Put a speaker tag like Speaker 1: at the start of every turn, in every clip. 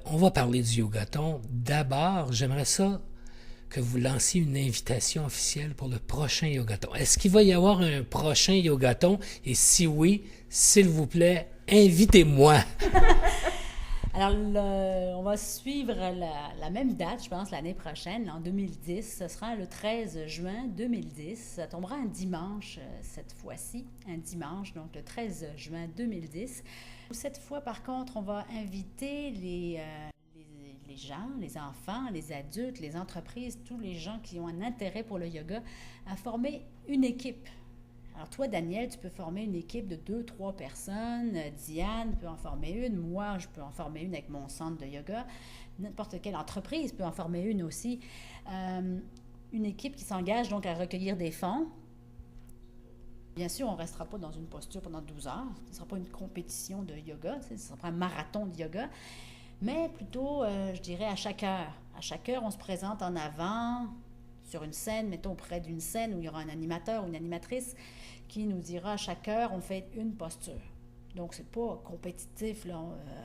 Speaker 1: On va parler du yogaton. D'abord, j'aimerais ça que vous lanciez une invitation officielle pour le prochain yogaton. Est-ce qu'il va y avoir un prochain yogaton? Et si oui, s'il vous plaît, invitez-moi.
Speaker 2: Alors, on va suivre la même date, je pense, l'année prochaine, en 2010. Ce sera le 13 juin 2010. Ça tombera un dimanche cette fois-ci, un dimanche, donc le 13 juin 2010. Cette fois, par contre, on va inviter les gens, les enfants, les adultes, les entreprises, tous les gens qui ont un intérêt pour le yoga, à former une équipe. Alors toi, Daniel, tu peux former une équipe de 2, 3 personnes. Diane peut en former une. Moi, je peux en former une avec mon centre de yoga. N'importe quelle entreprise peut en former une aussi. Une équipe qui s'engage donc à recueillir des fonds. Bien sûr, on ne restera pas dans une posture pendant 12 heures. Ce ne sera pas une compétition de yoga, ce ne sera pas un marathon de yoga. Mais plutôt, je dirais, à chaque heure. À chaque heure, on se présente en avant, sur une scène, mettons près d'une scène où il y aura un animateur ou une animatrice qui nous dira à chaque heure, on fait une posture. Donc, c'est pas compétitif, là,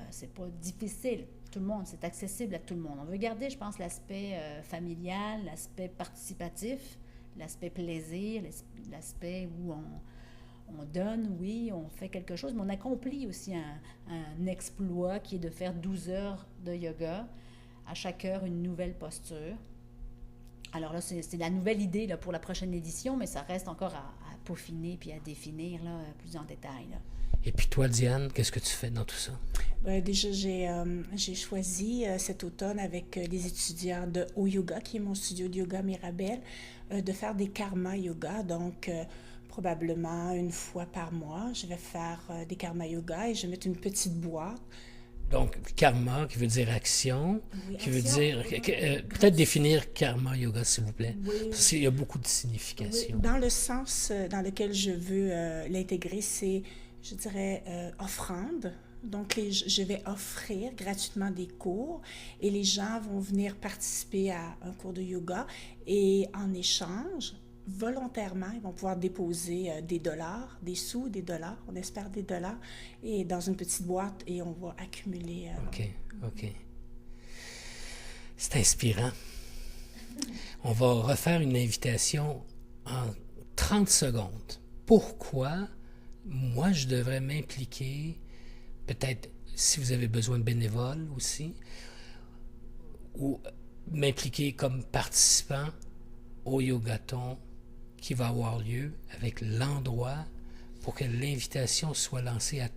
Speaker 2: c'est pas difficile. Tout le monde, c'est accessible à tout le monde. On veut garder, je pense, l'aspect familial, l'aspect participatif, l'aspect plaisir, l'aspect où on donne, oui, on fait quelque chose, mais on accomplit aussi un exploit qui est de faire 12 heures de yoga, à chaque heure une nouvelle posture. Alors là, c'est la nouvelle idée là, pour la prochaine édition, mais ça reste encore à peaufiner puis à définir là, plus en détail. Là.
Speaker 1: Et puis toi, Diane, qu'est-ce que tu fais dans tout ça?
Speaker 3: Déjà, j'ai choisi cet automne avec les étudiants de O-Yoga, qui est mon studio de yoga Mirabel, de faire des karma yoga. Donc, probablement une fois par mois, je vais faire des karma yoga et je vais mettre une petite boîte.
Speaker 1: Donc, karma, qui veut dire action,
Speaker 3: Oui,
Speaker 1: qui veut
Speaker 3: action.
Speaker 1: dire... peut-être définir karma yoga, s'il vous plaît.
Speaker 3: Oui.
Speaker 1: Parce qu'il y a beaucoup de
Speaker 3: Oui.
Speaker 1: significations.
Speaker 3: Dans le sens dans lequel je veux l'intégrer, c'est, je dirais, offrande. Donc, je vais offrir gratuitement des cours et les gens vont venir participer à un cours de yoga et en échange, volontairement, ils vont pouvoir déposer des dollars, des sous, des dollars, on espère des dollars, et dans une petite boîte et on va accumuler.
Speaker 1: OK. C'est inspirant. On va refaire une invitation en 30 secondes. Pourquoi moi, je devrais m'impliquer, peut-être si vous avez besoin de bénévoles aussi, ou m'impliquer comme participant au yogaton qui va avoir lieu avec l'endroit pour que l'invitation soit lancée à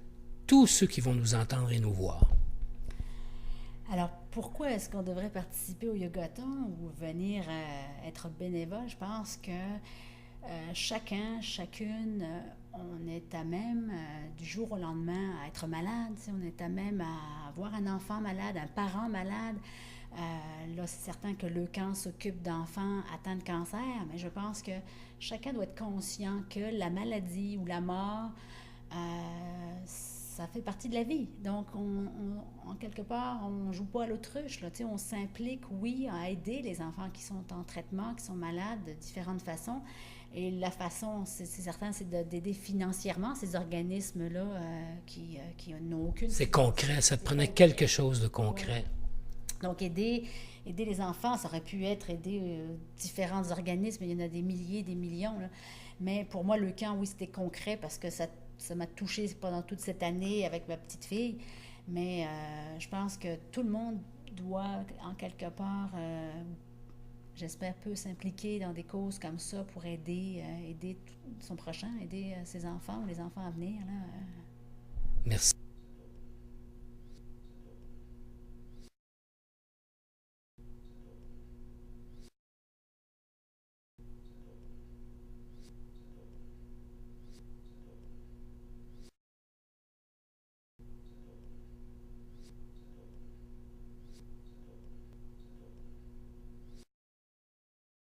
Speaker 1: tous ceux qui vont nous entendre et nous voir.
Speaker 2: Alors, pourquoi est-ce qu'on devrait participer au yogaton ou venir être bénévole? Je pense que chacun, chacune, on est à même du jour au lendemain à être malade, on est à même à avoir un enfant malade, un parent malade. Là, c'est certain que le camp s'occupe d'enfants atteints de cancer, mais je pense que chacun doit être conscient que la maladie ou la mort, ça fait partie de la vie. Donc, en quelque part, on ne joue pas à l'autruche. Là. On s'implique, oui, à aider les enfants qui sont en traitement, qui sont malades de différentes façons. Et la façon, c'est certain, c'est d'aider financièrement ces organismes-là qui n'ont aucune...
Speaker 1: C'est concret, ça te prenait quelque chose de concret.
Speaker 2: Ouais. Donc, aider les enfants, ça aurait pu être aider différents organismes, il y en a des milliers, des millions. Là. Mais pour moi, le camp, oui, c'était concret parce que ça m'a touchée pendant toute cette année avec ma petite fille. Mais je pense que tout le monde doit, en quelque part, j'espère, peut s'impliquer dans des causes comme ça pour aider son prochain, aider ses enfants ou les enfants à venir. Là.
Speaker 1: Merci.